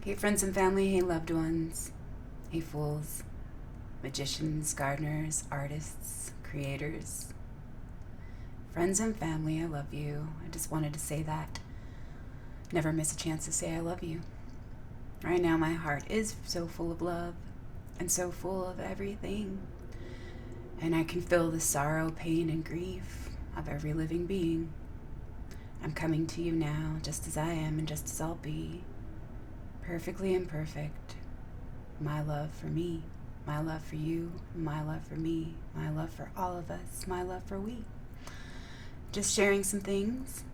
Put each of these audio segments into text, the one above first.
Hey, friends and family. Hey, loved ones. Hey, fools, magicians, gardeners, artists, creators. Friends and family, I love you. I just wanted to say that. Never miss a chance to say I love you. Right now, my heart is so full of love and so full of everything. And I can feel the sorrow, pain, and grief of every living being. I'm coming to you now, just as I am and just as I'll be. Perfectly imperfect. My love for me, my love for you, my love for me, my love for all of us, my love for we. Just sharing some things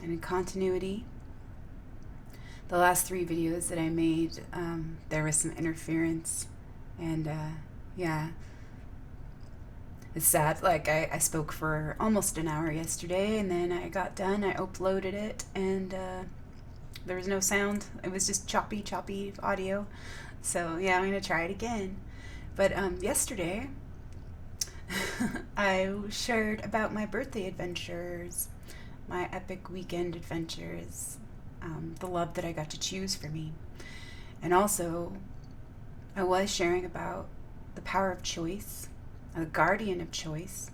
and in continuity. The last 3 videos that I made, there was some interference, and yeah, it's sad. Like, I spoke for almost an hour yesterday, and then I got done, I uploaded it, and there was no sound. It was just choppy audio. So yeah, I'm gonna try it again. But yesterday, I shared about my birthday adventures, my epic weekend adventures, the love that I got to choose for me. And also, I was sharing about the power of choice, the guardian of choice,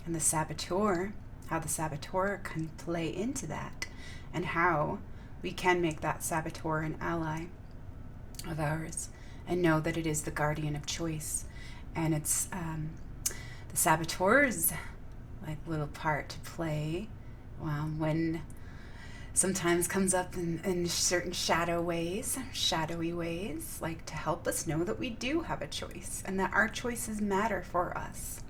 and the saboteur, how the saboteur can play into that, and how we can make that saboteur an ally of ours and know that it is the guardian of choice. And it's the saboteur's like little part to play when sometimes comes up in certain shadowy ways, like to help us know that we do have a choice and that our choices matter for us.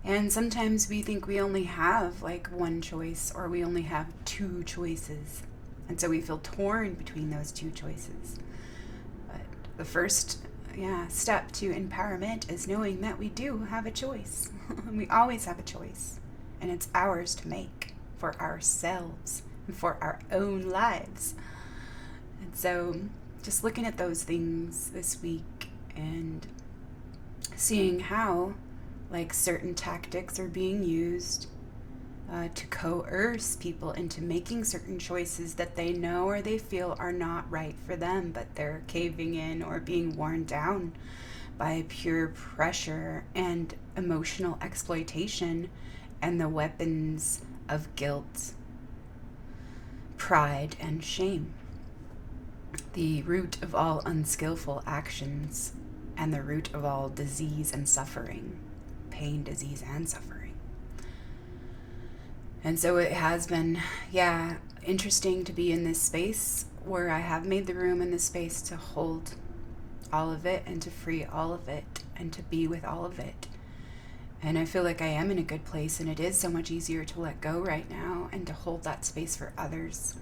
And sometimes we think we only have like one choice, or we only have 2 choices. And so we feel torn between those 2 choices. But the first step to empowerment is knowing that we do have a choice. We always have a choice. And it's ours to make for ourselves and for our own lives. And so just looking at those things this week and seeing how like certain tactics are being used to coerce people into making certain choices that they know or they feel are not right for them, but they're caving in or being worn down by pure pressure and emotional exploitation and the weapons of guilt, pride, and shame. The root of all unskillful actions and the root of all disease and suffering, pain, disease, and suffering. And so it has been, interesting to be in this space where I have made the room in this space to hold all of it and to free all of it and to be with all of it. And I feel like I am in a good place, and it is so much easier to let go right now and to hold that space for others,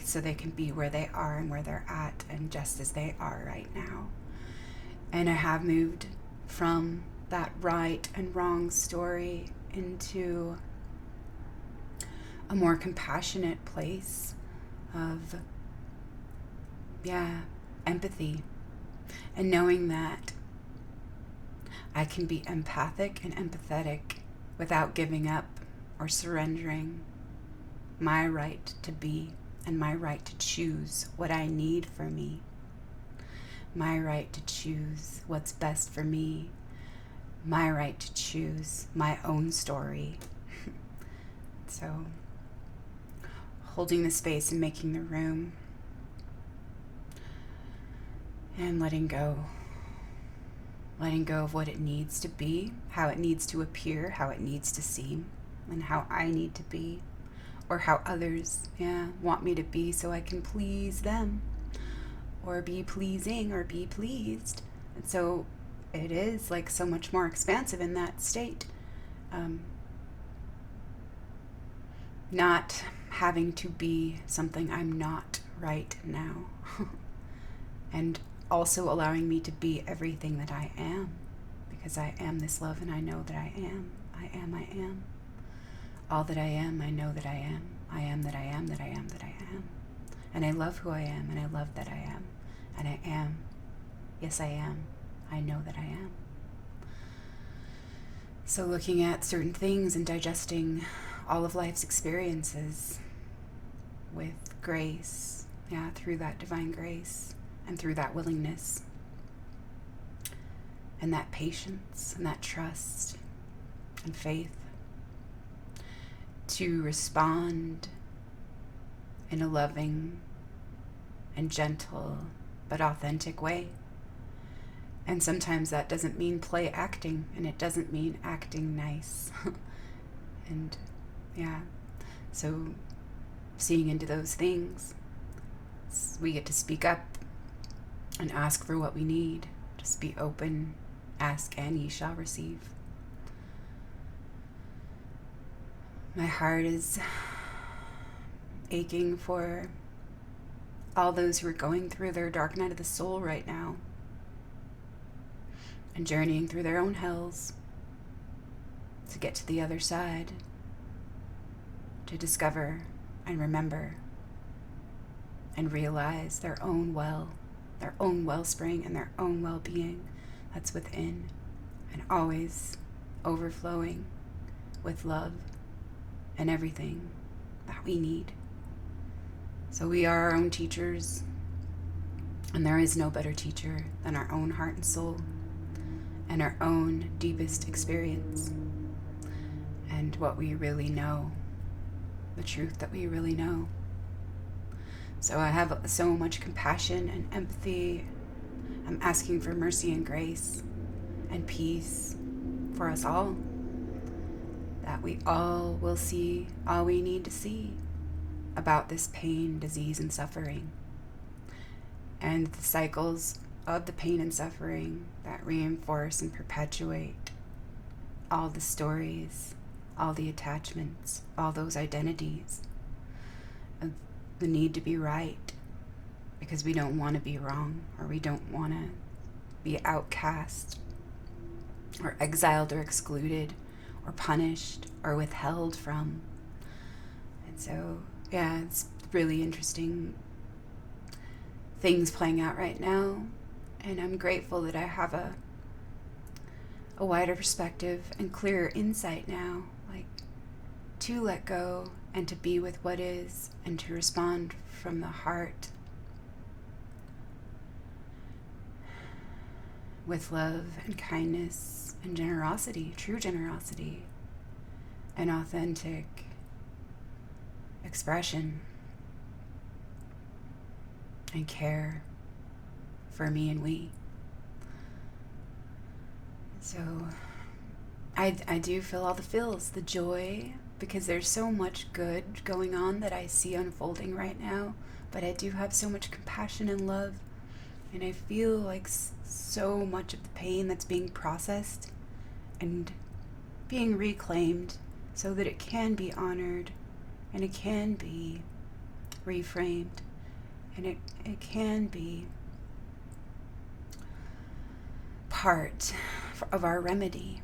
so they can be where they are and where they're at and just as they are right now. And I have moved from that right and wrong story into a more compassionate place of, empathy, and knowing that I can be empathic and empathetic without giving up or surrendering my right to be and my right to choose what I need for me, my right to choose what's best for me, my right to choose my own story. So holding the space and making the room and letting go of what it needs to be, how it needs to appear, how it needs to seem, and how I need to be, or how others want me to be so I can please them, or be pleasing, or be pleased. And so it is like so much more expansive in that state. Not having to be something I'm not right now. And also allowing me to be everything that I am, because I am this love and I know that I am. I am. All that I am, I know that I am. I am that I am that I am that I am. And I love who I am, and I love that I am. And I am. Yes, I am. I know that I am. So looking at certain things and digesting all of life's experiences with grace Yeah, through that divine grace and through that willingness and that patience and that trust and faith to respond in a loving and gentle but authentic way. And sometimes that doesn't mean play acting, and it doesn't mean acting nice. And yeah, so seeing into those things, we get to speak up and ask for what we need. Just be open, ask and ye shall receive. My heart is aching for all those who are going through their dark night of the soul right now and journeying through their own hells to get to the other side, to discover and remember and realize their own wellspring and their own well-being that's within and always overflowing with love and everything that we need. So we are our own teachers, and there is no better teacher than our own heart and soul and our own deepest experience and what we really know, the truth that we really know. So I have so much compassion and empathy. I'm asking for mercy and grace and peace for us all, that we all will see all we need to see about this pain, disease, and suffering, and the cycles of the pain and suffering that reinforce and perpetuate all the stories, all the attachments, all those identities, of the need to be right because we don't want to be wrong, or we don't want to be outcast or exiled or excluded or punished or withheld from. And so, yeah, it's really interesting things playing out right now, and I'm grateful that I have a wider perspective and clearer insight now, like to let go and to be with what is and to respond from the heart with love and kindness and generosity, true generosity and authentic expression and care for me and we. So I do feel all the feels, the joy, because there's so much good going on that I see unfolding right now, but I do have so much compassion and love, and I feel like so much of the pain that's being processed and being reclaimed so that it can be honored and it can be reframed and it can be part of our remedy,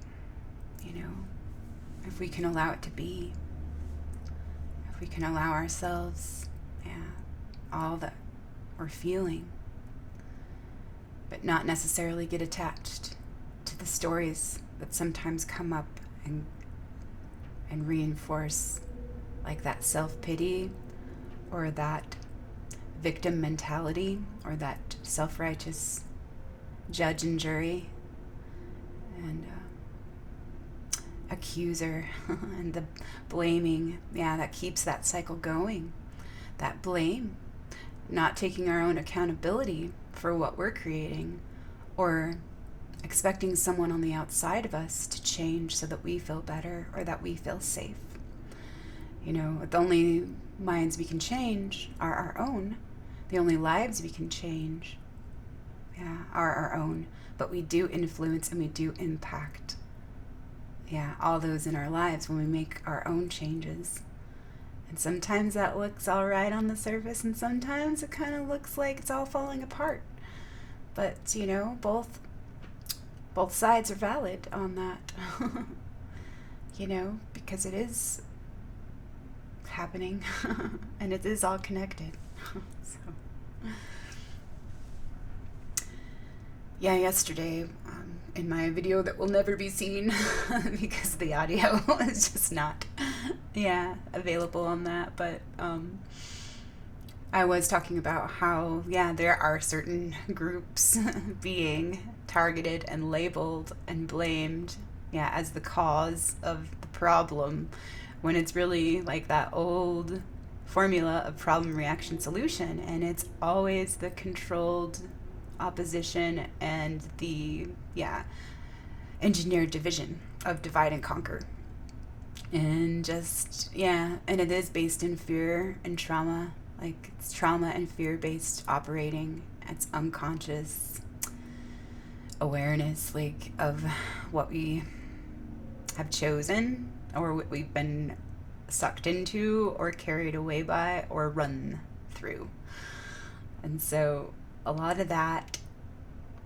if we can allow it to be, if we can allow ourselves, all that we're feeling, but not necessarily get attached to the stories that sometimes come up and reinforce like that self-pity or that victim mentality or that self-righteous judge and jury and accuser and the blaming, that keeps that cycle going. That blame, not taking our own accountability for what we're creating or expecting someone on the outside of us to change so that we feel better or that we feel safe. The only minds we can change are our own. The only lives we can change are our own. But we do influence and we do impact all those in our lives when we make our own changes. And sometimes that looks all right on the surface, and sometimes it kind of looks like it's all falling apart. But, both sides are valid on that, because it is happening and it is all connected. So, yesterday, in my video that will never be seen because the audio is just not available on that, but I was talking about how, yeah, there are certain groups being targeted and labeled and blamed, yeah, as the cause of the problem, when it's really like that old formula of problem, reaction, solution. And it's always the controlled opposition and the, yeah, engineered division of divide and conquer. And just, yeah, and it is based in fear and trauma. Like, it's trauma and fear based operating. It's unconscious awareness, like, of what we have chosen or what we've been sucked into or carried away by or run through. And so a lot of that,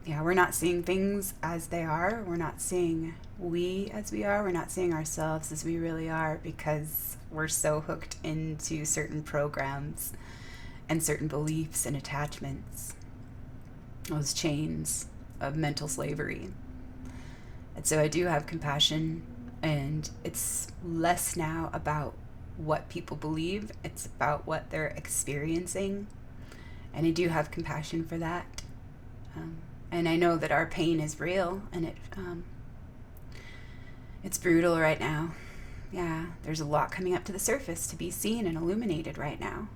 yeah, we're not seeing things as they are. We're not seeing we as we are. We're not seeing ourselves as we really are, because we're so hooked into certain programs and certain beliefs and attachments, those chains of mental slavery. And so I do have compassion, and it's less now about what people believe, it's about what they're experiencing. And I do have compassion for that. And I know that our pain is real, and it's brutal right now. Yeah, there's a lot coming up to the surface to be seen and illuminated right now,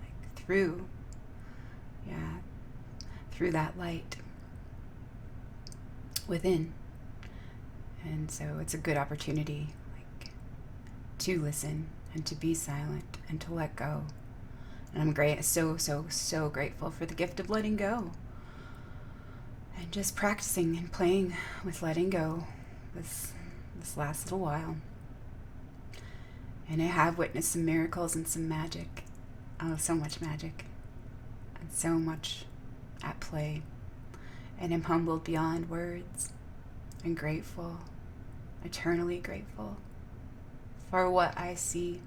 like through that light within. And so it's a good opportunity, like, to listen and to be silent and to let go. And I'm so grateful for the gift of letting go. And just practicing and playing with letting go this last little while. And I have witnessed some miracles and some magic. Oh, so much magic. And so much at play. And I'm humbled beyond words. And grateful, eternally grateful for what I see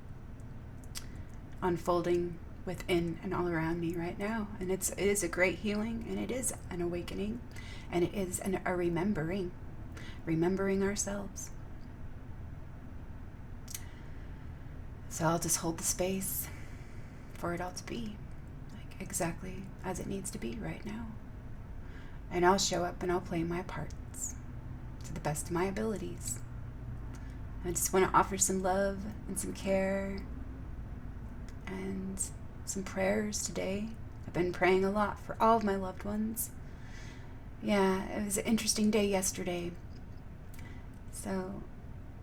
unfolding within and all around me right now. And it is a great healing, and it is an awakening, and it is a remembering ourselves. So I'll just hold the space for it all to be, like, exactly as it needs to be right now. And I'll show up and I'll play my parts to the best of my abilities. I just want to offer some love and some care and some prayers today. I've been praying a lot for all of my loved ones. Yeah, it was an interesting day yesterday. So,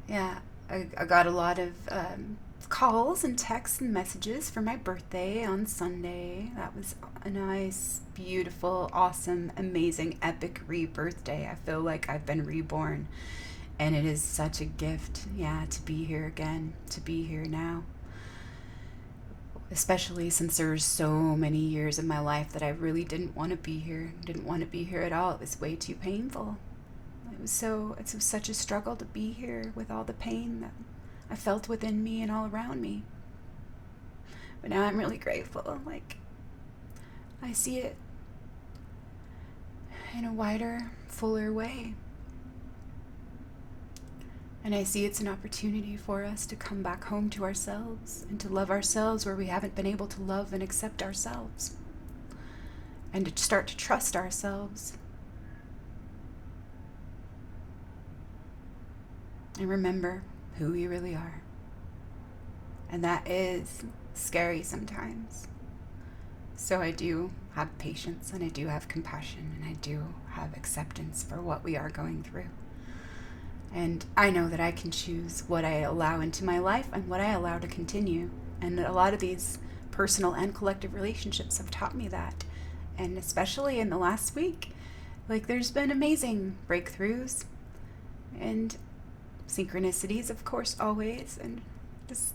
yeah, I got a lot of calls and texts and messages for my birthday on Sunday. That was a nice, beautiful, awesome, amazing, epic rebirthday. I feel like I've been reborn. And it is such a gift, yeah, to be here again, to be here now. Especially since there's so many years of my life that I really didn't want to be here, didn't want to be here at all. It was way too painful. It was such a struggle to be here with all the pain that I felt within me and all around me. But now I'm really grateful. Like, I see it in a wider, fuller way. And I see it's an opportunity for us to come back home to ourselves and to love ourselves where we haven't been able to love and accept ourselves. And to start to trust ourselves. And remember who we really are. And that is scary sometimes. So I do have patience, and I do have compassion, and I do have acceptance for what we are going through. And I know that I can choose what I allow into my life and what I allow to continue. And a lot of these personal and collective relationships have taught me that. And especially in the last week, like, there's been amazing breakthroughs and synchronicities, of course, always, and just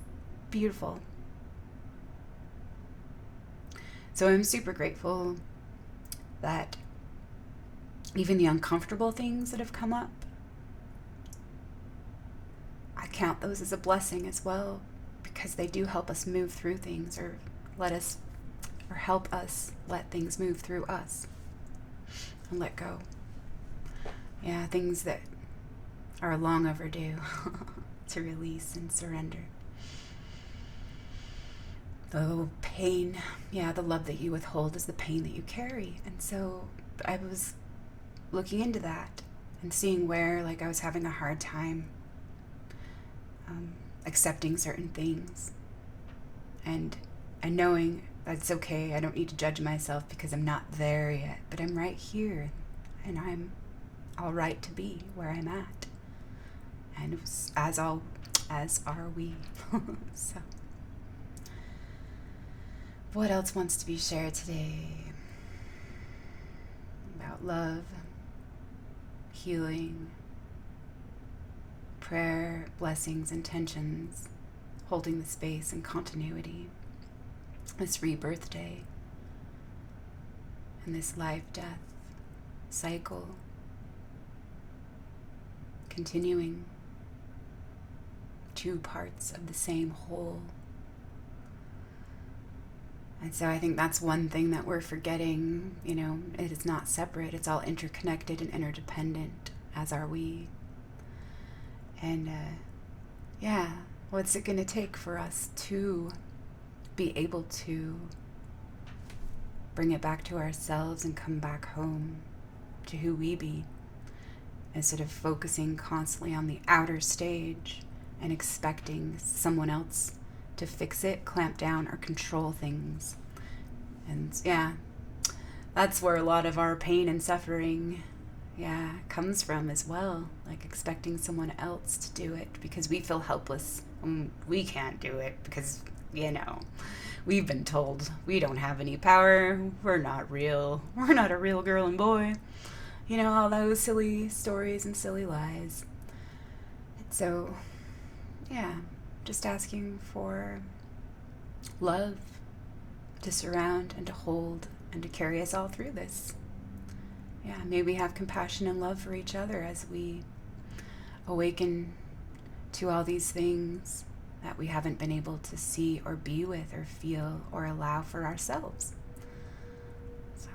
beautiful. So I'm super grateful that even the uncomfortable things that have come up, I count those as a blessing as well, because they do help us move through things, or help us let things move through us and let go. Yeah, things that are long overdue to release and surrender. The pain, the love that you withhold is the pain that you carry. And so I was looking into that and seeing where, like, I was having a hard time accepting certain things, and knowing that's okay. I don't need to judge myself because I'm not there yet, but I'm right here, and I'm all right to be where I'm at, and as are we. So what else wants to be shared today? About love, healing, prayer, blessings, intentions, holding the space and continuity, this rebirth day, and this life-death cycle continuing, two parts of the same whole. And so I think that's one thing that we're forgetting, it is not separate, it's all interconnected and interdependent, as are we. And what's it going to take for us to be able to bring it back to ourselves and come back home to who we be, instead of focusing constantly on the outer stage and expecting someone else to fix it, clamp down, or control things. And that's where a lot of our pain and suffering comes from as well, like expecting someone else to do it because we feel helpless and we can't do it because we've been told we don't have any power, we're not real, we're not a real girl and boy, all those silly stories and silly lies. And so just asking for love to surround and to hold and to carry us all through this. May we have compassion and love for each other as we awaken to all these things that we haven't been able to see or be with or feel or allow for ourselves. So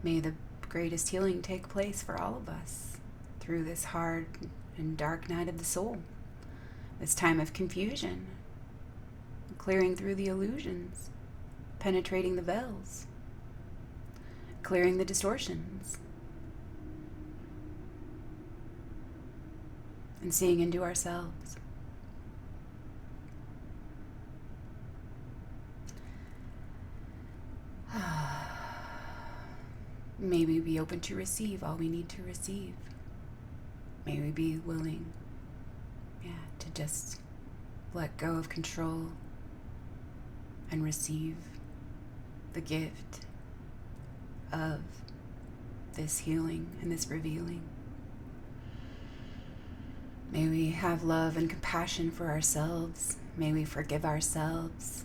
may the greatest healing take place for all of us through this hard and dark night of the soul, this time of confusion, clearing through the illusions, penetrating the veils, clearing the distortions, and seeing into ourselves. May we be open to receive all we need to receive. May we be willing, to just let go of control and receive the gift of this healing and this revealing. May we have love and compassion for ourselves. May we forgive ourselves.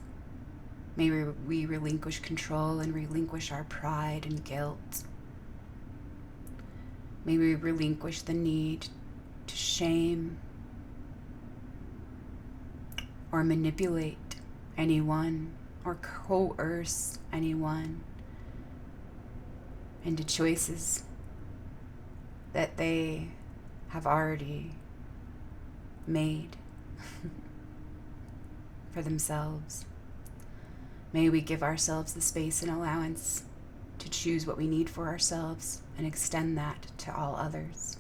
May we relinquish control and relinquish our pride and guilt. May we relinquish the need to shame or manipulate anyone or coerce anyone into choices that they have already made for themselves. May we give ourselves the space and allowance to choose what we need for ourselves and extend that to all others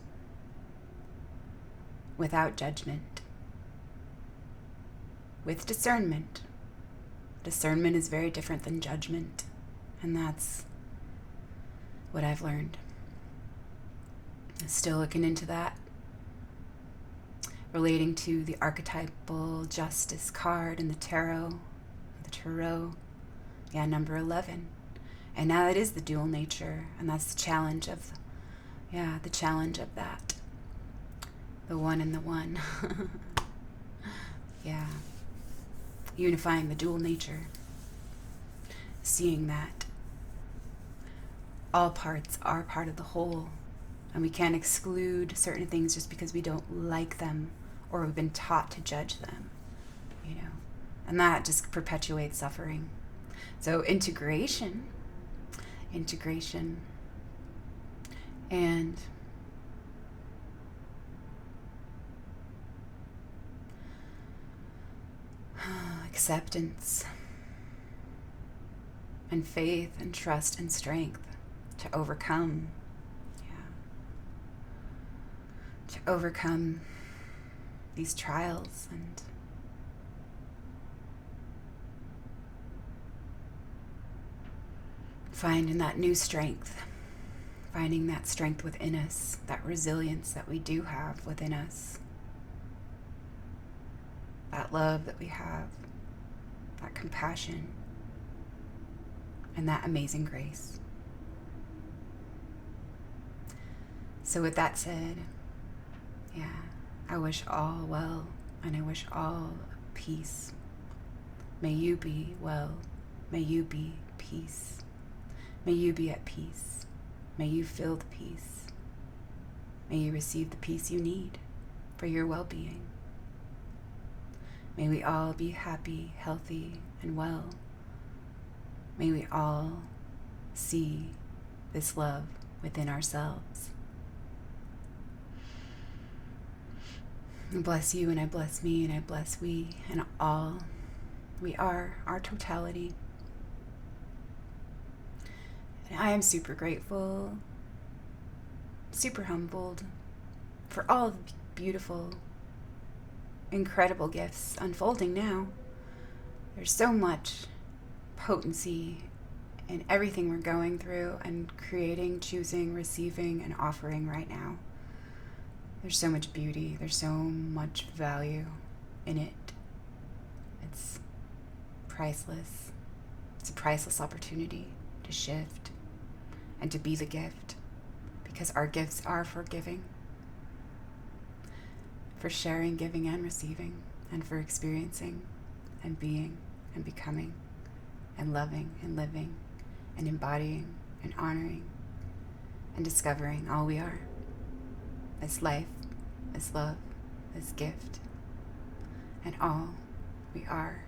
without judgment, with discernment. Discernment is very different than judgment, and that's what I've learned. I'm still looking into that, relating to the archetypal justice card in the tarot, number 11. And now it is the dual nature, and that's the challenge of, that. The one and the one. Unifying the dual nature. Seeing that all parts are part of the whole, and we can't exclude certain things just because we don't like them or we've been taught to judge them, and that just perpetuates suffering. So integration, and acceptance and faith and trust and strength to overcome. Yeah. To overcome these trials and finding that new strength, finding that strength within us, that resilience that we do have within us, that love that we have, that compassion, and that amazing grace. So with that said, yeah, I wish all well, and I wish all peace. May you be well. May you be peace. May you be at peace. May you feel the peace. May you receive the peace you need for your well-being. May we all be happy, healthy, and well. May we all see this love within ourselves. I bless you, and I bless me, and I bless we, and all. We are our totality. And I am super grateful, super humbled for all the beautiful, incredible gifts unfolding now. There's so much potency in everything we're going through and creating, choosing, receiving, and offering right now. There's so much beauty. There's so much value in it. It's priceless. It's a priceless opportunity to shift and to be the gift, because our gifts are for giving, for sharing, giving, and receiving, and for experiencing and being and becoming and loving and living and embodying and honoring and discovering all we are. This life, this love, this gift, and all we are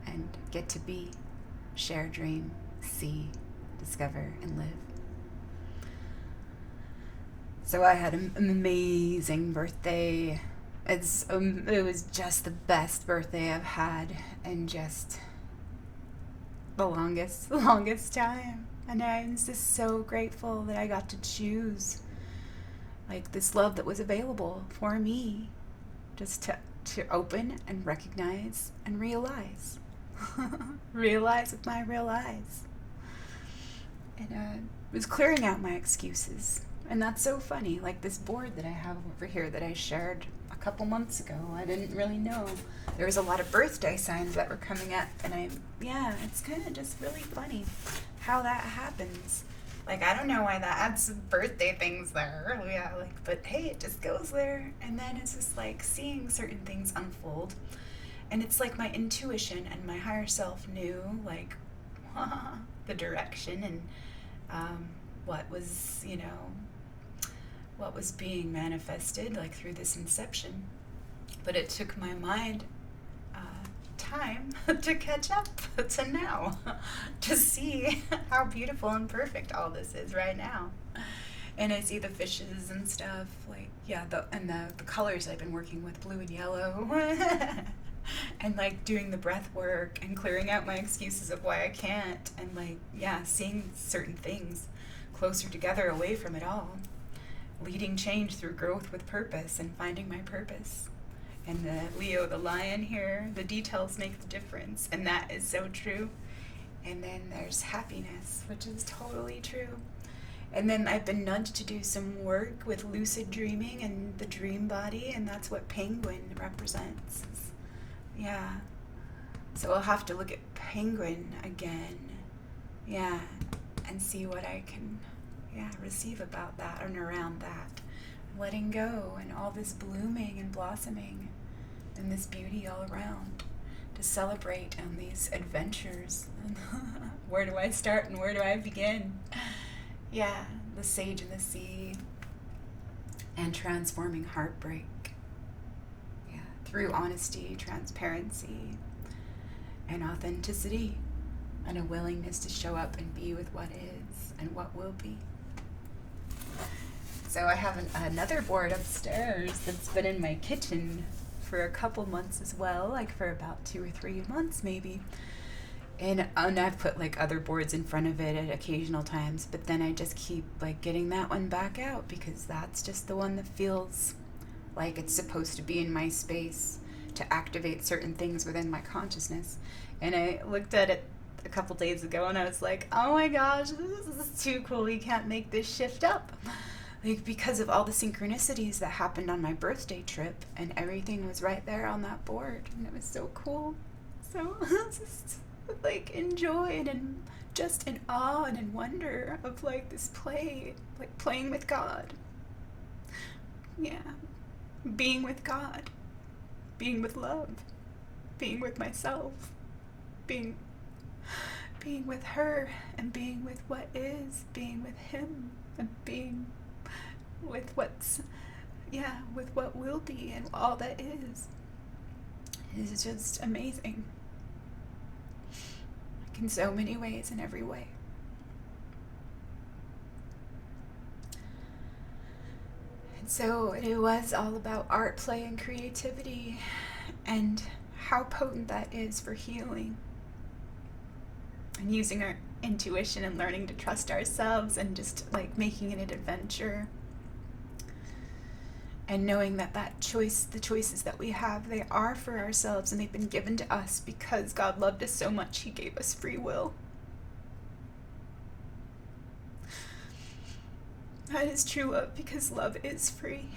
and get to be, share, dream, see, discover, and live. So I had an amazing birthday. It was just the best birthday I've had in just the longest time. And I'm just so grateful that I got to choose like this love that was available for me, just to open and recognize and realize. Realize with my real eyes. And it was clearing out my excuses. And that's so funny. Like this board that I have over here that I shared a couple months ago, I didn't really know. There was a lot of birthday signs that were coming up. And it's kind of just really funny how that happens. Like, I don't know why that adds birthday things there. Yeah, like, but hey, it just goes there. And then it's just like seeing certain things unfold. And it's like my intuition and my higher self knew, like, the direction and what was being manifested, like, through this inception. But it took my mind time to catch up to now, to see how beautiful and perfect all this is right now. And I see the fishes and stuff, like, yeah, the colors I've been working with, blue and yellow, and like doing the breath work and clearing out my excuses of why I can't, and like, yeah, seeing certain things closer together away from it all, leading change through growth with purpose and finding my purpose. And the Leo, the lion here, the details make the difference, and that is so true. And then there's happiness, which is totally true. And then I've been nudged to do some work with lucid dreaming and the dream body, and that's what penguin represents. Yeah. So I'll have to look at penguin again. Yeah. And see what I can, receive about that and around that. Letting go and all this blooming and blossoming and this beauty all around, to celebrate on these adventures. Where do I start and where do I begin? Yeah, the sage in the sea and transforming heartbreak. Yeah, through honesty, transparency, and authenticity, and a willingness to show up and be with what is and what will be. So I have another board upstairs that's been in my kitchen for a couple months as well, like for about 2 or 3 months maybe. And I've put like other boards in front of it at occasional times, but then I just keep like getting that one back out because that's just the one that feels like it's supposed to be in my space to activate certain things within my consciousness. And I looked at it a couple days ago and I was like, oh my gosh, this is too cool. You can't make this shift up. Like, because of all the synchronicities that happened on my birthday trip, and everything was right there on that board, and it was so cool. So just like in joy and just in awe and in wonder of like this play, like playing with God. Yeah, being with God, being with love, being with myself, being with her, and being with what is, being with him, and being with with what will be and all that is. It's just amazing. Like in so many ways, in every way. And so it was all about art, play, and creativity, and how potent that is for healing. And using our intuition and learning to trust ourselves and just like making it an adventure. And knowing that the choices that we have, they are for ourselves and they've been given to us because God loved us so much, he gave us free will. That is true love, because love is free.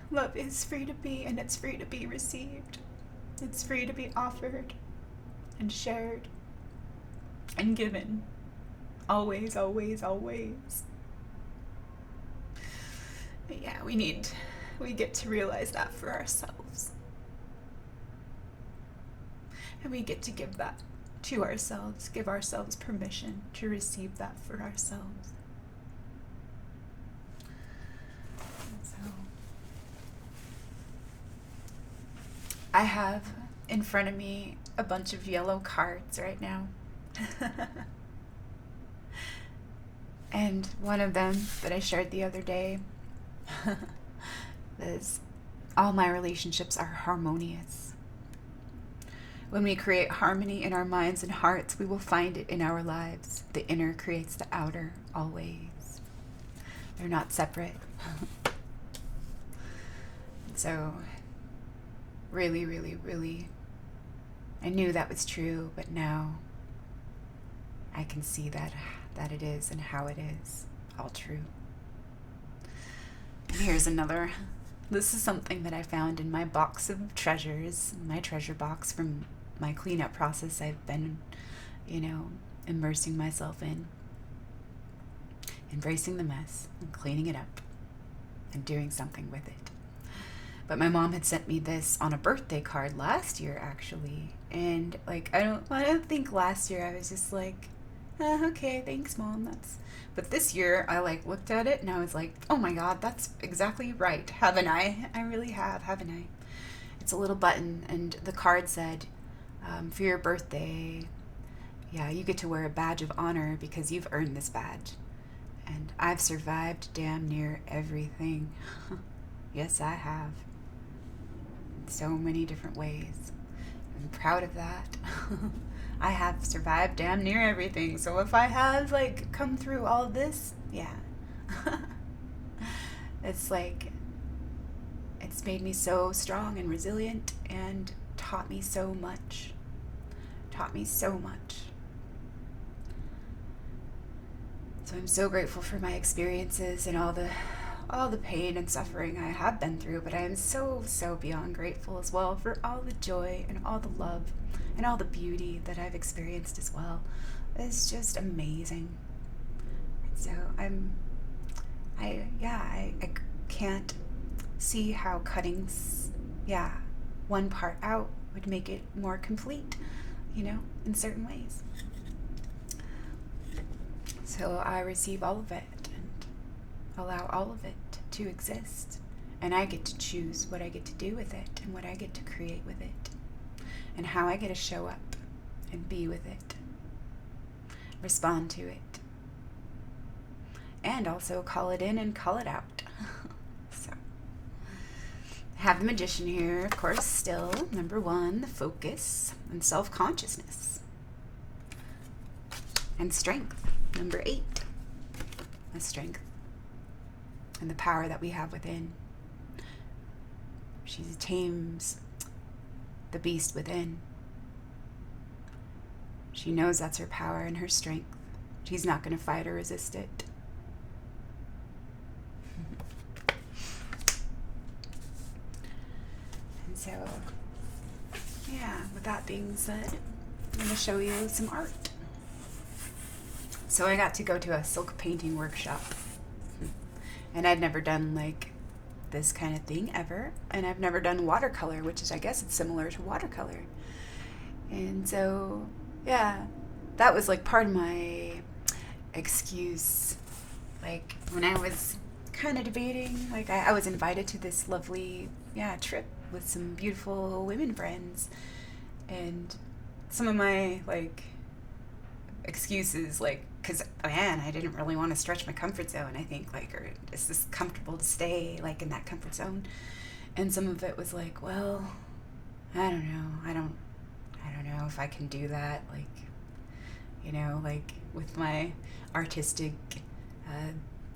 Love is free to be, and it's free to be received. It's free to be offered and shared and given. Always, always, always. But yeah, we get to realize that for ourselves. And we get to give that to ourselves, give ourselves permission to receive that for ourselves. And so I have in front of me a bunch of yellow cards right now. And one of them that I shared the other day is, all my relationships are harmonious. When we create harmony in our minds and hearts, we will find it in our lives. The inner creates the outer, always. They're not separate. So, really, really, really, I knew that was true, but now I can see that it is and how it is all true. And here's another. This is something that I found in my box of treasures, my treasure box from my cleanup process I've been, immersing myself in. Embracing the mess and cleaning it up and doing something with it. But my mom had sent me this on a birthday card last year, actually. And I don't think last year I was just like, okay, thanks, Mom. But this year I looked at it and I was like, oh my God, that's exactly right. Haven't I? I really have, haven't I? It's a little button, and the card said, for your birthday, you get to wear a badge of honor because you've earned this badge. And I've survived damn near everything. Yes, I have. In so many different ways. I'm proud of that. I have survived damn near everything. So if I have come through all of this, it's it's made me so strong and resilient and taught me so much. So I'm so grateful for my experiences and all the pain and suffering I have been through, but I am so beyond grateful as well for all the joy and all the love and all the beauty that I've experienced as well. It's just amazing. So I can't see how cutting one part out would make it more complete, in certain ways. So I receive all of it and allow all of it to exist. And I get to choose what I get to do with it and what I get to create with it and how I get to show up and be with it, respond to it, and also call it in and call it out. So I have the Magician here, of course, still. Number 1, the focus and self-consciousness. and strength. Number 8, the strength and the power that we have within. She tames the beast within. She knows that's her power and her strength. She's not going to fight or resist it. And so, yeah, with that being said, I'm going to show you some art. So I got to go to a silk painting workshop. And I'd never done like this kind of thing ever. And I've never done watercolor, which is, I guess it's similar to watercolor. And so, yeah, that was like part of my excuse. Like when I was kind of debating, like I was invited to this lovely, trip with some beautiful women friends. And some of my like excuses, like, because man, I didn't really want to stretch my comfort zone, I think, like, or is this comfortable to stay like in that comfort zone? And some of it was like, well, I don't know if I can do that, like, like with my artistic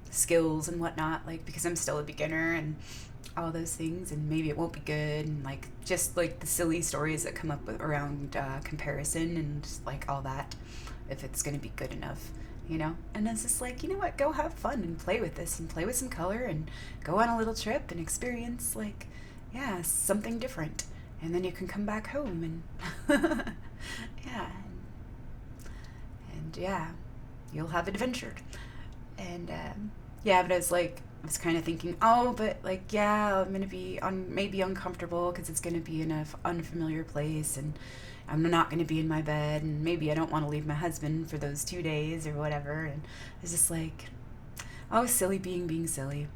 skills and whatnot, like, because I'm still a beginner and all those things, and maybe it won't be good, and like just like the silly stories that come up with, around comparison and like all that, if it's going to be good enough, and it's just like, what, go have fun and play with this and play with some color and go on a little trip and experience like, something different, and then you can come back home and you'll have adventured. And but I was kind of thinking, oh, but like, I'm going to be maybe uncomfortable because it's going to be in an unfamiliar place, and I'm not going to be in my bed, and maybe I don't want to leave my husband for those 2 days or whatever. And it's just like, oh, silly being silly.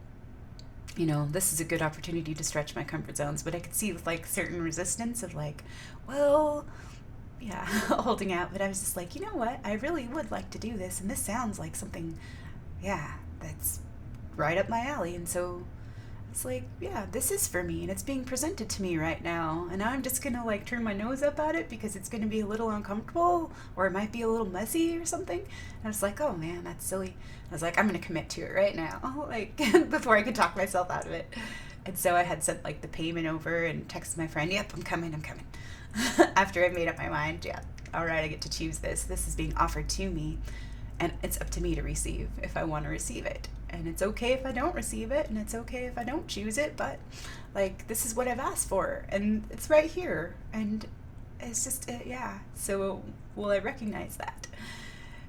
This is a good opportunity to stretch my comfort zones, but I could see with like certain resistance of like, well, holding out. But I was just like, you know what? I really would like to do this, and this sounds like something, that's right up my alley. And so it's like, this is for me, and it's being presented to me right now, and I'm just gonna like turn my nose up at it because it's gonna be a little uncomfortable, or it might be a little messy or something. And I was like, oh man, that's silly. I was like, I'm gonna commit to it right now, like before I could talk myself out of it. And so I had sent like the payment over and texted my friend, yep, I'm coming. After I made up my mind, all right, I get to choose this is being offered to me, and it's up to me to receive if I want to receive it. And it's okay if I don't receive it, and it's okay if I don't choose it, but like, this is what I've asked for, and it's right here, and it's just, so will I recognize that?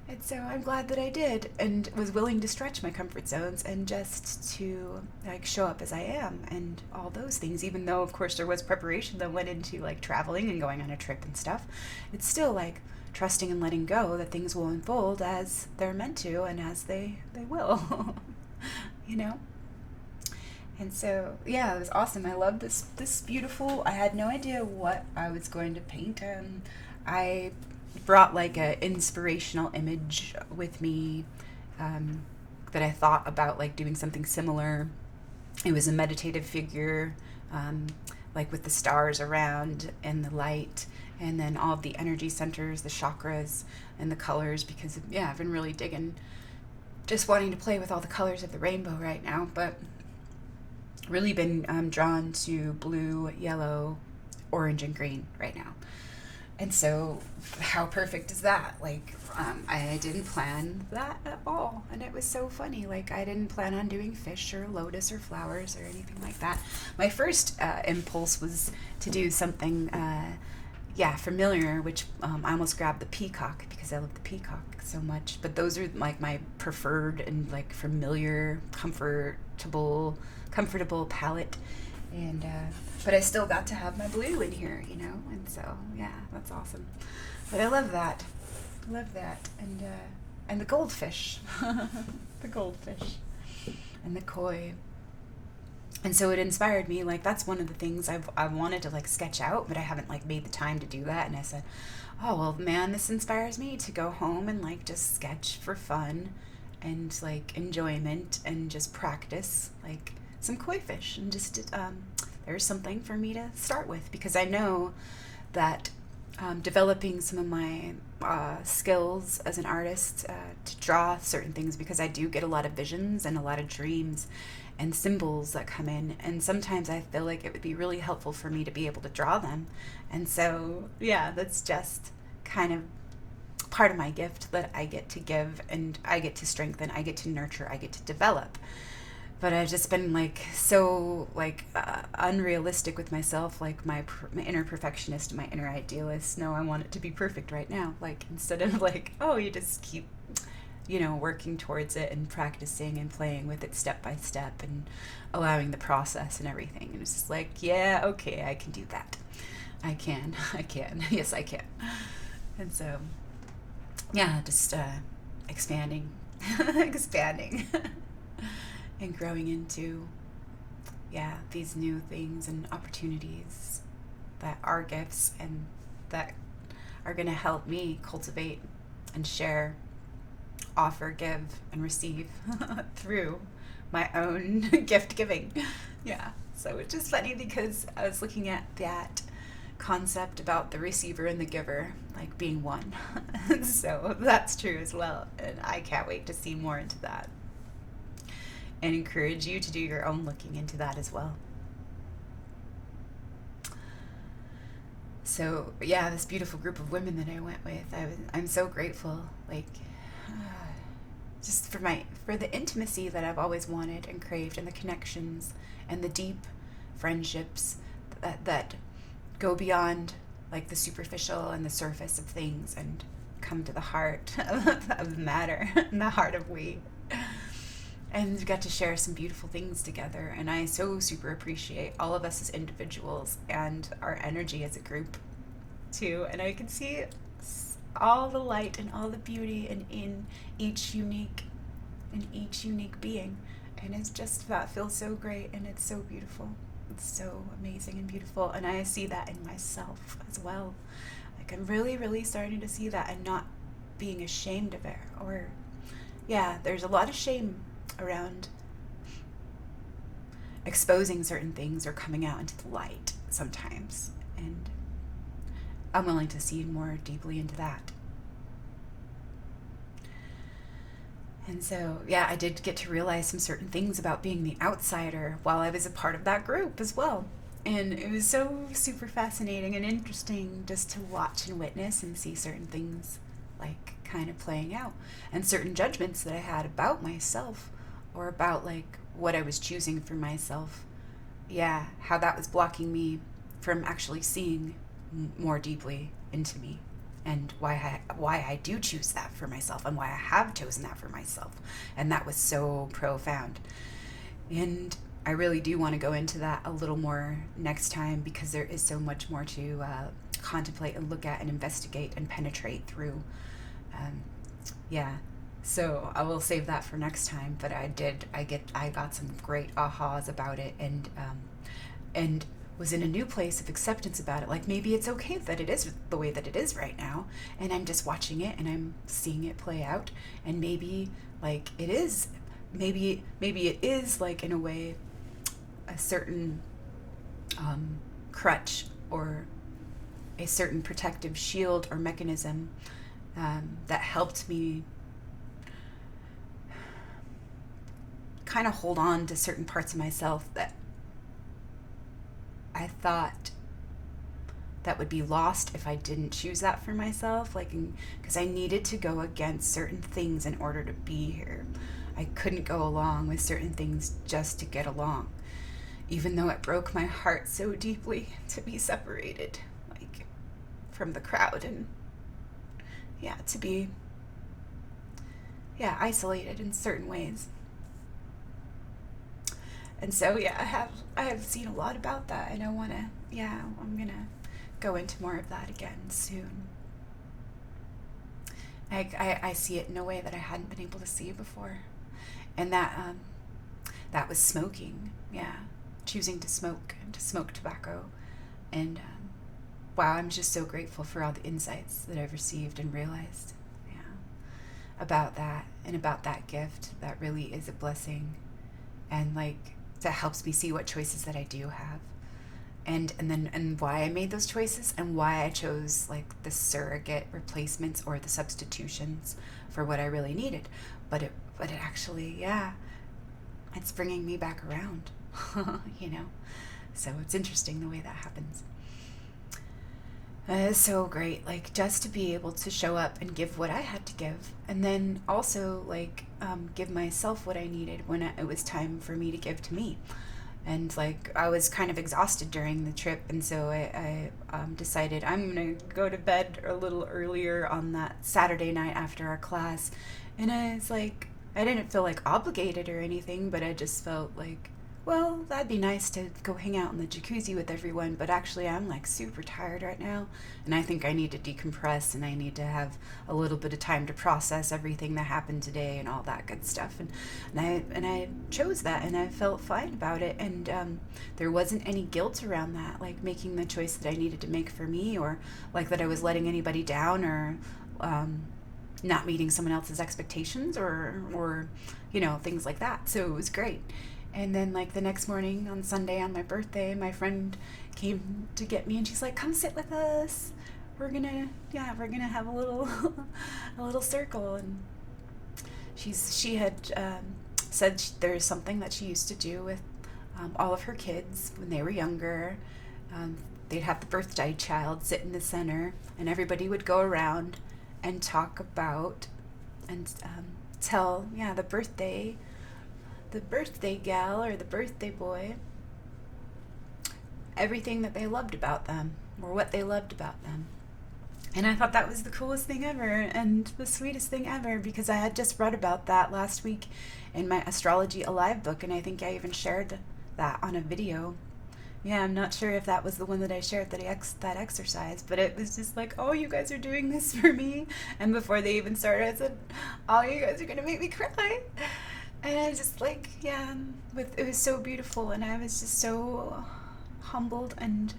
And so I'm glad that I did, and was willing to stretch my comfort zones and just to like show up as I am and all those things, even though of course there was preparation that went into like traveling and going on a trip and stuff. It's still like trusting and letting go that things will unfold as they're meant to, and as they will. And so it was awesome. I love this beautiful, I had no idea what I was going to paint. I brought like a inspirational image with me that I thought about like doing something similar. It was a meditative figure, like with the stars around and the light, and then all of the energy centers, the chakras, and the colors, because I've been really digging, just wanting to play with all the colors of the rainbow right now, but really been drawn to blue, yellow, orange, and green right now. And so how perfect is that? Like, I didn't plan that at all. And it was so funny. Like, I didn't plan on doing fish or lotus or flowers or anything like that. My first impulse was to do something, familiar, which I almost grabbed the peacock because I love the peacock so much. But those are like my preferred and like familiar, comfortable palette. And but I still got to have my blue in here, and so that's awesome. But I love that, and the goldfish, the goldfish, and the koi. And so it inspired me. Like, that's one of the things I wanted to like sketch out, but I haven't like made the time to do that. And I said, oh well, man, this inspires me to go home and like just sketch for fun, and like enjoyment, and just practice like some koi fish, and just there's something for me to start with, because I know that developing some of my skills as an artist to draw certain things, because I do get a lot of visions and a lot of dreams and symbols that come in, and sometimes I feel like it would be really helpful for me to be able to draw them. And so yeah, that's just kind of part of my gift that I get to give, and I get to strengthen, I get to nurture, I get to develop. But I've just been like so like unrealistic with myself, like my inner perfectionist, my inner idealist. No, I want it to be perfect right now. Like, instead of like, oh, you just keep, working towards it and practicing and playing with it step by step and allowing the process and everything. And it's just like, yeah, okay, I can do that. I can. Yes, I can. And so, yeah, just expanding, expanding. And growing into, yeah, these new things and opportunities that are gifts and that are going to help me cultivate and share, offer, give, and receive through my own gift giving. Yeah. So it's just funny because I was looking at that concept about the receiver and the giver like being one. So that's true as well. And I can't wait to see more into that, and encourage you to do your own looking into that as well. So yeah, this beautiful group of women that I went with, I'm so grateful, like just for the intimacy that I've always wanted and craved, and the connections and the deep friendships that go beyond like the superficial and the surface of things and come to the heart of the matter and the heart of we. And we got to share some beautiful things together. And I so super appreciate all of us as individuals and our energy as a group too. And I can see all the light and all the beauty in each unique being. And it's just, that feels so great, and it's so beautiful. It's so amazing and beautiful. And I see that in myself as well. Like, I'm really, really starting to see that and not being ashamed of it. Or, yeah, there's a lot of shame around exposing certain things or coming out into the light sometimes, and I'm willing to see more deeply into that. And so yeah, I did get to realize some certain things about being the outsider while I was a part of that group as well, and it was so super fascinating and interesting just to watch and witness and see certain things like kind of playing out, and certain judgments that I had about myself or about like what I was choosing for myself. Yeah, how that was blocking me from actually seeing more deeply into me, and why I do choose that for myself, and why I have chosen that for myself. And that was so profound. And I really do want to go into that a little more next time, because there is so much more to contemplate and look at and investigate and penetrate through. Yeah. So I will save that for next time, but I got some great ahas about it, and was in a new place of acceptance about it. Like, maybe it's okay that it is the way that it is right now, and I'm just watching it and I'm seeing it play out, and maybe like it is, maybe it is like in a way a certain crutch or a certain protective shield or mechanism that helped me kind of hold on to certain parts of myself that I thought that would be lost if I didn't choose that for myself. Like, because I needed to go against certain things in order to be here. I couldn't go along with certain things just to get along, even though it broke my heart so deeply to be separated, like, from the crowd, and yeah, to be, yeah, isolated in certain ways. And so yeah, I have seen a lot about that, and I'm gonna go into more of that again soon. I see it in a way that I hadn't been able to see it before, and that was smoking. Yeah, choosing to smoke and to smoke tobacco, and wow, I'm just so grateful for all the insights that I've received and realized, yeah, about that, and about that gift that really is a blessing, and like, that helps me see what choices that I do have, And why I made those choices and why I chose like the surrogate replacements or the substitutions for what I really needed. But it actually, yeah, it's bringing me back around, you know? So it's interesting the way that happens. It's so great, like just to be able to show up and give what I had to give, and then also like give myself what I needed when it was time for me to give to me. And like I was kind of exhausted during the trip, and so I decided I'm gonna go to bed a little earlier on that Saturday night after our class. And I was like, I didn't feel like obligated or anything, but I just felt like, well, that'd be nice to go hang out in the jacuzzi with everyone, but actually I'm like super tired right now, and I think I need to decompress, and I need to have a little bit of time to process everything that happened today and all that good stuff. And I chose that, and I felt fine about it, and there wasn't any guilt around that, like making the choice that I needed to make for me, or like that I was letting anybody down, or not meeting someone else's expectations, or things like that. So it was great. And then like the next morning on Sunday on my birthday, my friend came to get me, and she's like, "Come sit with us. We're gonna have a little a little circle." And she had said there's something that she used to do with all of her kids when they were younger. They'd have the birthday child sit in the center, and everybody would go around and talk about and tell the birthday gal or the birthday boy everything that they loved about them, or what they loved about them. And I thought that was the coolest thing ever and the sweetest thing ever, because I had just read about that last week in my Astrology Alive book, and I think I even shared that on a video. Yeah, I'm not sure if that was the one that I shared, that exercise, but it was just like, oh, you guys are doing this for me. And before they even started, I said, oh, you guys are gonna make me cry. And I was just like, yeah, it was so beautiful, and I was just so humbled and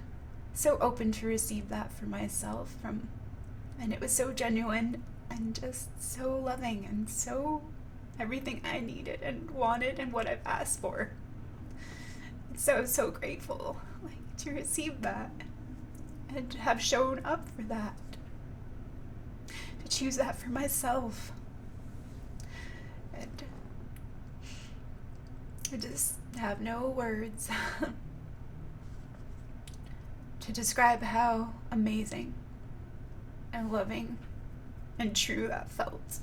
so open to receive that for myself and it was so genuine and just so loving and so everything I needed and wanted and what I've asked for. So grateful, like, to receive that and to have shown up for that, to choose that for myself. And I just have no words to describe how amazing and loving and true that felt.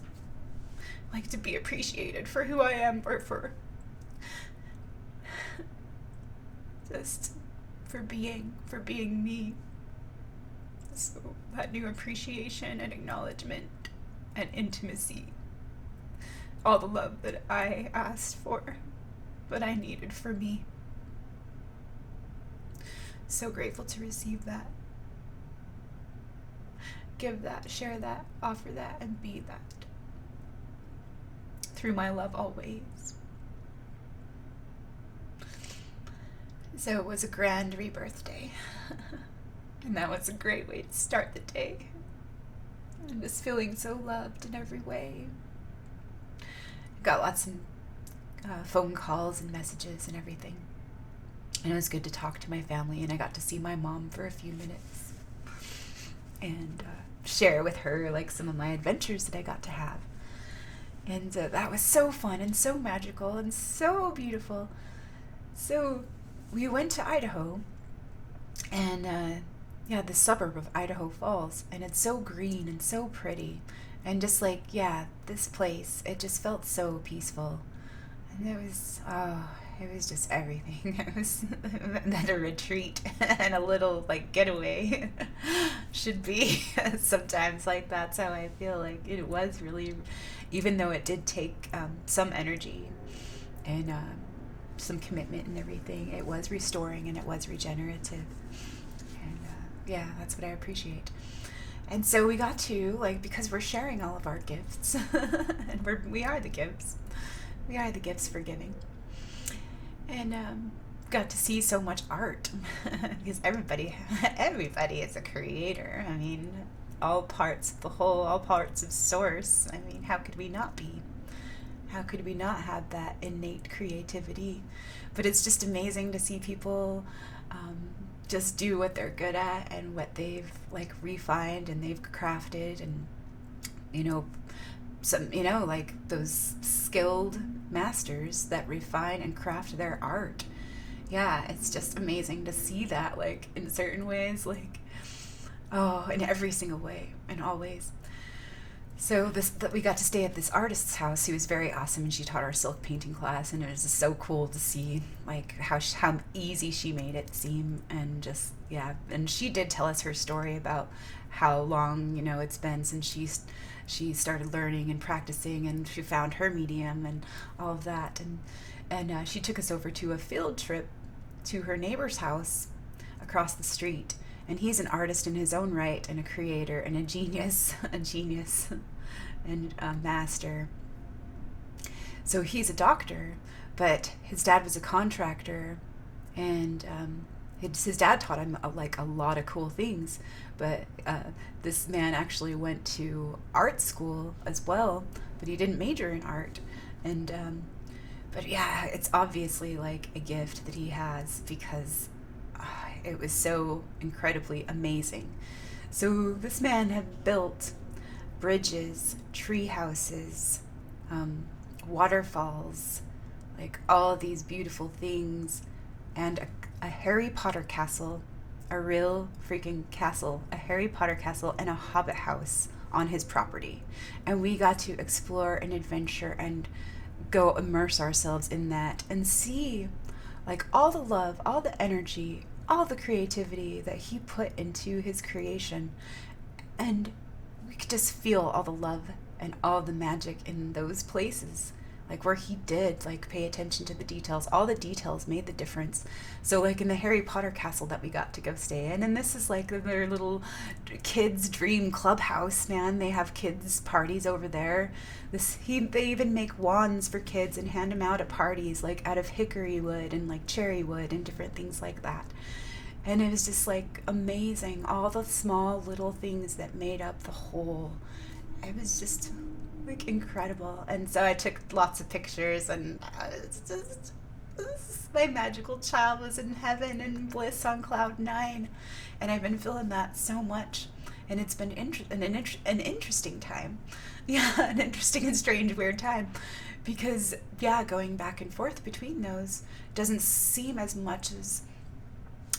Like, to be appreciated for who I am, or for just for being me. So that new appreciation and acknowledgement and intimacy, all the love that I asked for, but I needed for me. So grateful to receive that, give that, share that, offer that, and be that through my love always. So it was a grand rebirth day, and that was a great way to start the day. I'm just feeling so loved in every way. Got lots of phone calls and messages and everything. And it was good to talk to my family, and I got to see my mom for a few minutes and share with her like some of my adventures that I got to have. And that was so fun and so magical and so beautiful. So we went to Idaho, and the suburb of Idaho Falls, and it's so green and so pretty, and just like, this place, it just felt so peaceful. And it was just everything. It was that a retreat and a little like getaway should be. Sometimes like that's how I feel like it was really, even though it did take some energy and some commitment and everything, it was restoring and it was regenerative. And that's what I appreciate. And so we got to, like, because we're sharing all of our gifts and we are the gifts. We are the gifts for giving. And got to see so much art because everybody is a creator. I mean, all parts of the whole, all parts of source. I mean, how could we not be? How could we not have that innate creativity? But it's just amazing to see people just do what they're good at and what they've like refined and they've crafted, and you know, some, you know, like those skilled masters that refine and craft their art. Yeah, it's just amazing to see that, like in certain ways, like, oh, in every single way, in all ways. So this, that we got to stay at this artist's house. He was very awesome, and she taught our silk painting class, and it was just so cool to see like how easy she made it seem, and just, yeah. And she did tell us her story about how long, you know, it's been since she started learning and practicing, and she found her medium and all of that, and she took us over to a field trip to her neighbor's house across the street. And he's an artist in his own right, and a creator, and a genius, and a master. So he's a doctor, but his dad was a contractor, and his dad taught him like a lot of cool things. But this man actually went to art school as well, but he didn't major in art. And but yeah, it's obviously like a gift that he has, because it was so incredibly amazing. So this man had built bridges, tree houses, waterfalls, like all of these beautiful things, and a Harry Potter castle, a real freaking castle, a Harry Potter castle, and a hobbit house on his property. And we got to explore and adventure and go immerse ourselves in that and see like all the love, all the energy, all the creativity that he put into his creation. And we could just feel all the love and all the magic in those places, like where he did like pay attention to the details. All the details made the difference. So like in the Harry Potter castle that we got to go stay in, and this is like their little kids dream clubhouse, man. They have kids parties over there. They even make wands for kids and hand them out at parties, like out of hickory wood and like cherry wood and different things like that. And it was just like amazing, all the small little things that made up the whole. It was just like incredible. And so I took lots of pictures, and it's just, my magical child was in heaven and bliss on cloud 9. And I've been feeling that so much, and it's been an interesting time. Yeah, an interesting and strange weird time, because yeah, going back and forth between those doesn't seem as much as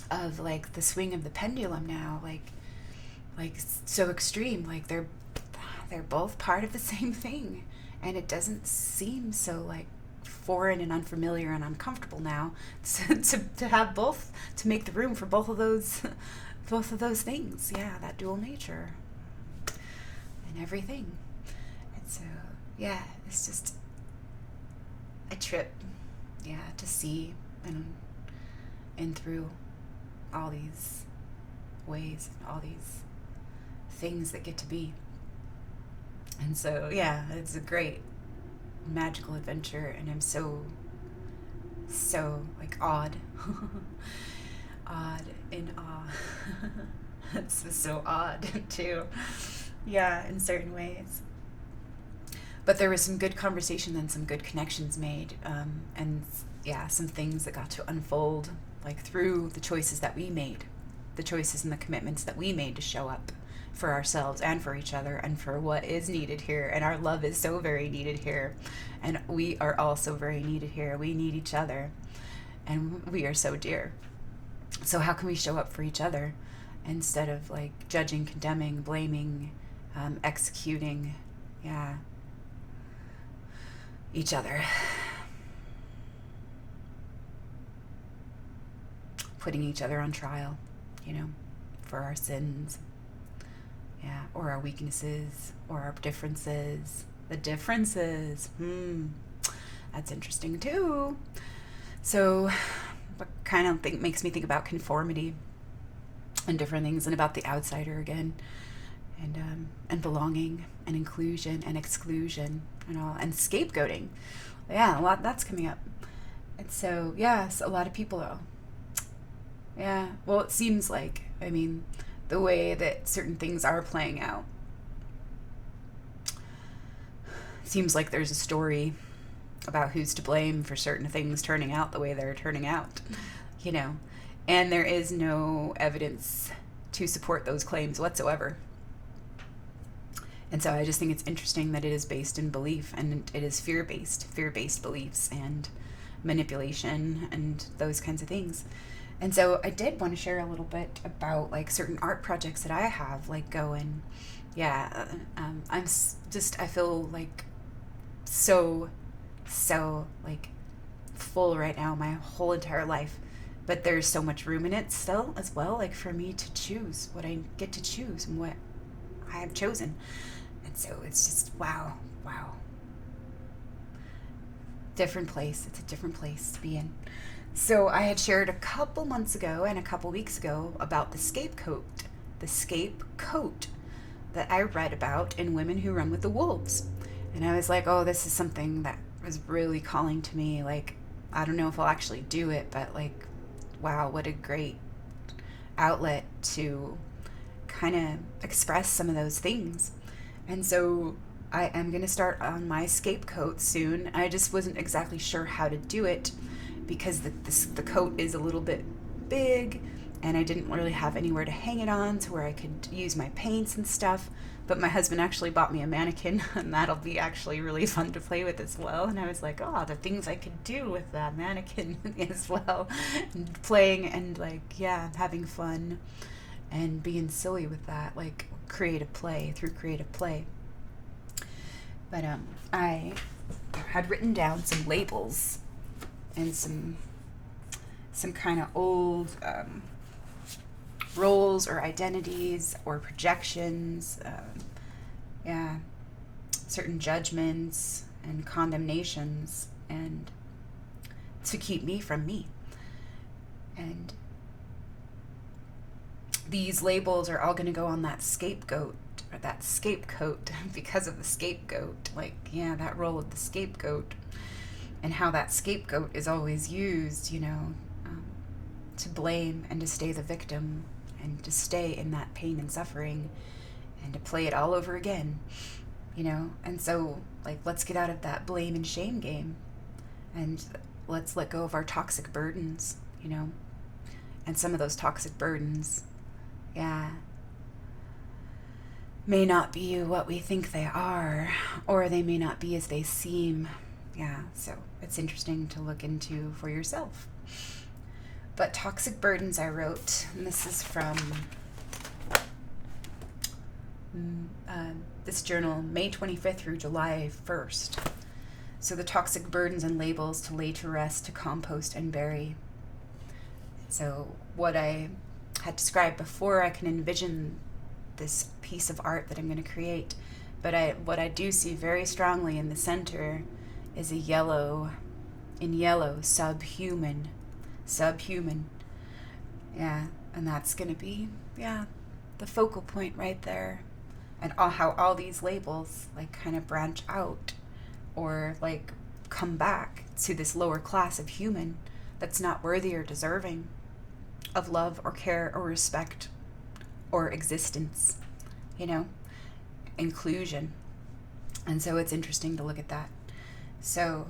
of like the swing of the pendulum now, like so extreme, like they're both part of the same thing, and it doesn't seem so like foreign and unfamiliar and uncomfortable now to have both, to make the room for both of those things. Yeah, that dual nature and everything. And so yeah, it's just a trip, yeah, to see and through all these ways, all these things that get to be. And so yeah, it's a great magical adventure, and I'm so like awed in awe. It's so odd too, yeah, in certain ways. But there was some good conversation and some good connections made, and yeah, some things that got to unfold like through the choices that we made, the choices and the commitments that we made to show up for ourselves and for each other and for what is needed here. And our love is so very needed here, and we are all so very needed here. We need each other, and we are so dear. So how can we show up for each other instead of like judging, condemning, blaming, executing, yeah, each other, putting each other on trial, you know, for our sins, yeah, or our weaknesses, or our differences. The differences, that's interesting too. So what kind of makes me think about conformity and different things, and about the outsider again, and belonging and inclusion and exclusion and all, and scapegoating. Yeah, a lot that's coming up. And so yes, a lot of people though. Yeah, well, it seems like, I mean, the way that certain things are playing out, seems like there's a story about who's to blame for certain things turning out the way they're turning out, you know. And there is no evidence to support those claims whatsoever. And so I just think it's interesting that it is based in belief, and it is fear-based beliefs and manipulation and those kinds of things. And so I did want to share a little bit about like certain art projects that I have like going. Yeah, I feel like so like full right now, my whole entire life. But there's so much room in it still as well, like for me to choose what I get to choose and what I have chosen. And so it's just wow. Different place. It's a different place to be in. So I had shared a couple months ago and a couple weeks ago about the scapegoat that I read about in Women Who Run with the Wolves. And I was like, oh, this is something that was really calling to me. Like, I don't know if I'll actually do it, but like, wow, what a great outlet to kind of express some of those things. And so I am going to start on my scapegoat soon. I just wasn't exactly sure how to do it because the coat is a little bit big, and I didn't really have anywhere to hang it on to where I could use my paints and stuff. But my husband actually bought me a mannequin, and that'll be actually really fun to play with as well. And I was like, oh, the things I could do with that mannequin as well. And playing and like, yeah, having fun and being silly with that, like creative play. But I had written down some labels and some kind of old roles or identities or projections, certain judgments and condemnations, and to keep me from me. And these labels are all going to go on that scapegoat because of the scapegoat. Like, yeah, that role of the scapegoat and how that scapegoat is always used, to blame and to stay the victim and to stay in that pain and suffering and to play it all over again, And so, like, let's get out of that blame and shame game and let's let go of our toxic burdens, And some of those toxic burdens, may not be what we think they are, or they may not be as they seem. So it's interesting to look into for yourself. But toxic burdens, I wrote, and this is from this journal, May 25th through July 1st. So the toxic burdens and labels to lay to rest, to compost and bury. So what I had described before, I can envision this piece of art that I'm going to create. But what I do see very strongly in the center is in yellow, subhuman. And that's going to be, the focal point right there. And how all these labels, like, kind of branch out or, like, come back to this lower class of human that's not worthy or deserving of love or care or respect or existence, inclusion. And so it's interesting to look at that. So,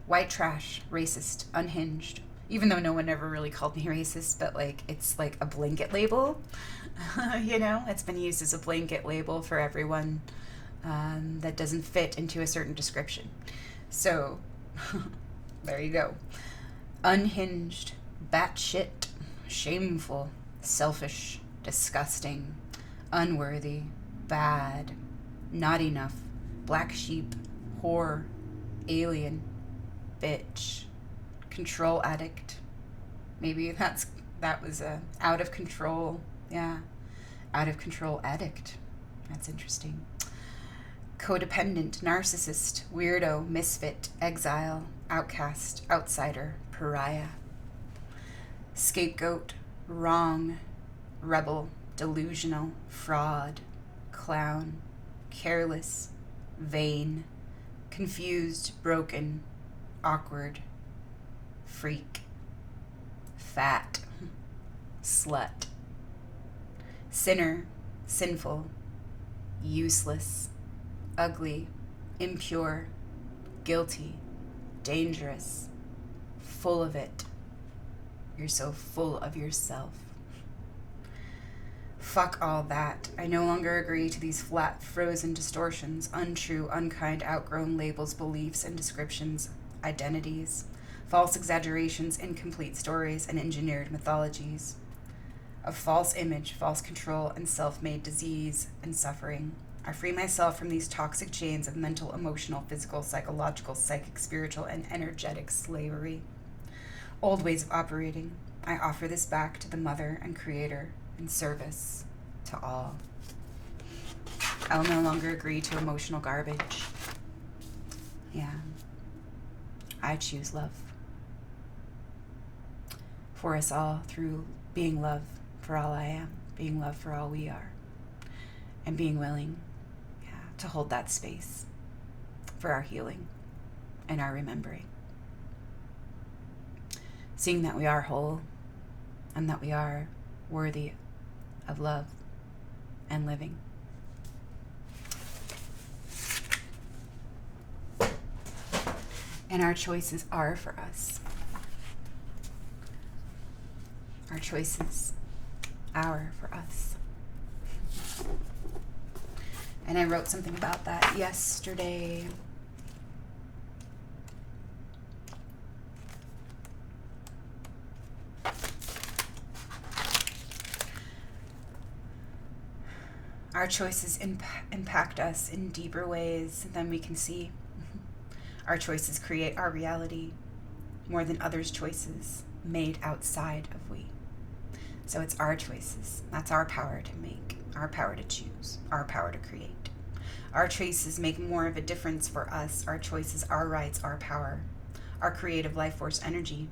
white trash, racist, unhinged. Even though no one ever really called me racist, but like it's like a blanket label, it's been used as a blanket label for everyone that doesn't fit into a certain description. So, there you go. Unhinged, batshit, shameful, selfish, disgusting, unworthy, bad, not enough, black sheep, whore, alien, bitch, control addict. Maybe that was a out of control. Out of control addict. That's interesting. Codependent, narcissist, weirdo, misfit, exile, outcast, outsider, pariah. Scapegoat, wrong, rebel, delusional, fraud, clown, careless, vain, confused, broken, awkward, freak, fat, slut, sinner, sinful, useless, ugly, impure, guilty, dangerous, full of it, You're so full of yourself. Fuck all that. I no longer agree to these flat, frozen distortions, untrue, unkind, outgrown labels, beliefs, and descriptions, identities, false exaggerations, incomplete stories, and engineered mythologies of false image, false control, and self-made disease and suffering. I free myself from these toxic chains of mental, emotional, physical, psychological, psychic, spiritual, and energetic slavery. Old ways of operating. I offer this back to the Mother and Creator in service to all. I'll no longer agree to emotional garbage. Yeah. I choose love. For us all, through being love for all I am, being love for all we are, and being willing to hold that space for our healing and our remembering. Seeing that we are whole and that we are worthy of love and living. And our choices are for us. Our choices are for us. And I wrote something about that yesterday. Our choices impact us in deeper ways than we can see. Our choices create our reality more than others' choices made outside of we. So it's our choices. That's our power to make, our power to choose, our power to create. Our choices make more of a difference for us. Our choices, our rights, our power, our creative life force energy,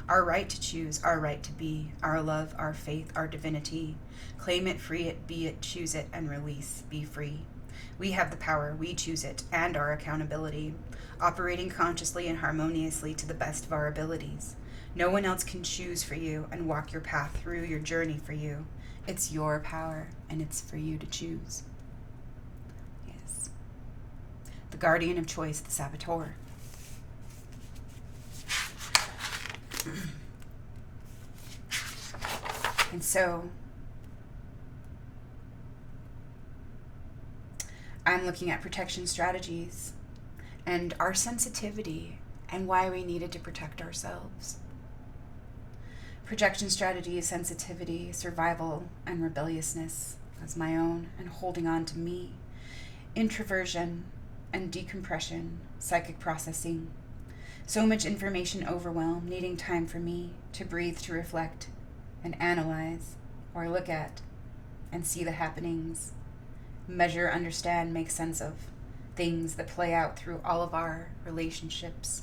our right to choose, our right to be, our love, our faith, our divinity. Claim it, free it, be it, choose it, and release. Be free. We have the power, we choose it, and our accountability, operating consciously and harmoniously to the best of our abilities. No one else can choose for you and walk your path through your journey for you. It's your power, and it's for you to choose. Yes. The guardian of choice, the saboteur. And so, I'm looking at protection strategies and our sensitivity and why we needed to protect ourselves. Projection strategy, sensitivity, survival, and rebelliousness as my own, and holding on to me. Introversion and decompression, psychic processing. So much information overwhelm, needing time for me to breathe, to reflect, and analyze, or look at, and see the happenings. Measure, understand, make sense of things that play out through all of our relationships.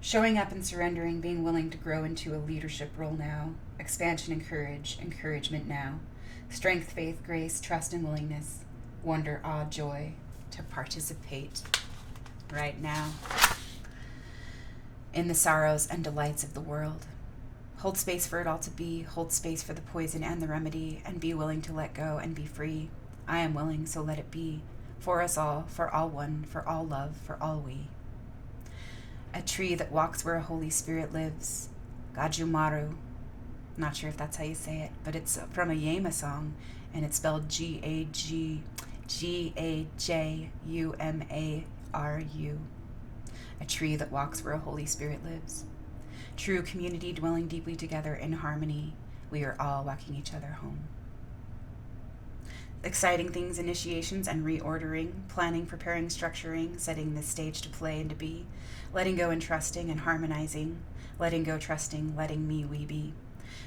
Showing up and surrendering, being willing to grow into a leadership role now. Expansion and courage, encouragement now. Strength, faith, grace, trust, and willingness. Wonder, awe, joy to participate right now in the sorrows and delights of the world. Hold space for it all to be. Hold space for the poison and the remedy, and be willing to let go and be free. I am willing, so let it be. For us all, for all one, for all love, for all we. A tree that walks where a Holy Spirit lives. Gajumaru. Not sure if that's how you say it, but it's from a Yema song, and it's spelled Gajumaru. A tree that walks where a Holy Spirit lives. True community dwelling deeply together in harmony. We are all walking each other home. Exciting things, initiations and reordering, planning, preparing, structuring, setting the stage to play and to be, letting go and trusting and harmonizing, letting go, trusting, letting me, we be,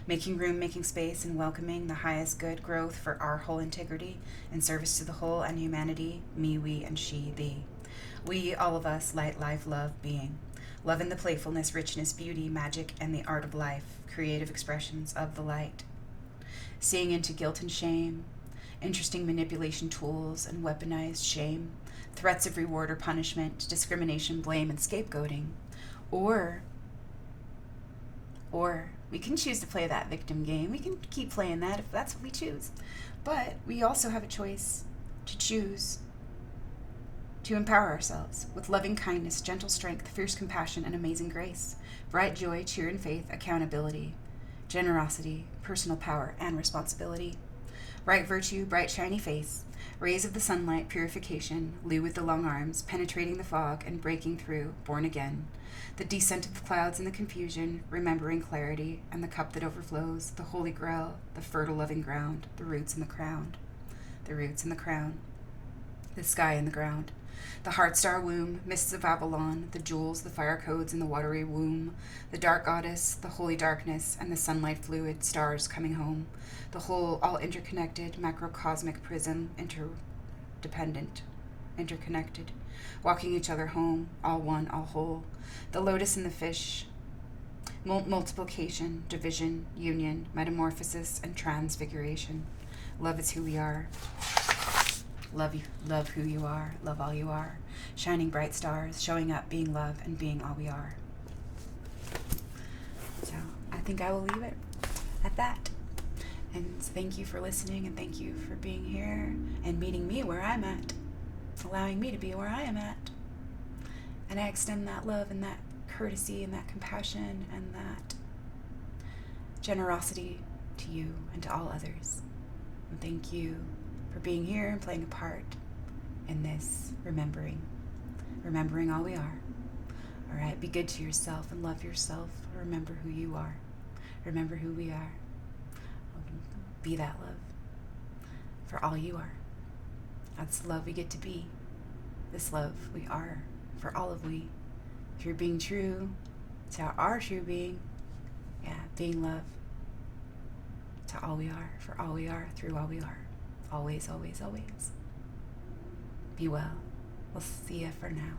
making room, making space, and welcoming the highest good growth for our whole integrity and service to the whole and humanity, me, we, and she, thee. We, all of us, light, life, love, being. Love in the playfulness, richness, beauty, magic, and the art of life, creative expressions of the light. Seeing into guilt and shame, interesting manipulation tools and weaponized shame, threats of reward or punishment, discrimination, blame, and scapegoating. Or we can choose to play that victim game. We can keep playing that if that's what we choose. But we also have a choice to choose to empower ourselves with loving kindness, gentle strength, fierce compassion, and amazing grace, bright joy, cheer and faith, accountability, generosity, personal power, and responsibility. Bright virtue, bright shiny face, rays of the sunlight, purification, Lu with the long arms, penetrating the fog and breaking through, born again. The descent of the clouds and the confusion, remembering clarity, and the cup that overflows, the holy grail, the fertile loving ground, the roots and the crown. The roots and the crown. The sky and the ground. The heart star womb, mists of Avalon, the jewels, the fire codes in the watery womb, the dark goddess, the holy darkness, and the sunlight fluid, stars coming home, the whole, all interconnected, macrocosmic prism, interdependent, interconnected, walking each other home, all one, all whole, the lotus and the fish, multiplication, division, union, metamorphosis, and transfiguration. Love is who we are. Love you, love who you are, love all you are. Shining bright stars, showing up, being love, and being all we are. So I think I will leave it at that. And thank you for listening, and thank you for being here and meeting me where I'm at, allowing me to be where I am at. And I extend that love and that courtesy and that compassion and that generosity to you and to all others. And thank you for being here and playing a part in this remembering all we are. All right, be good to yourself and love yourself. Remember who you are. Remember who we are. Be that love for all you are. That's the love we get to be. This love we are for all of we. Through being true to our true being. Yeah, being love to all we are, for all we are, through all we are. Always, always, always. Be well. We'll see you for now.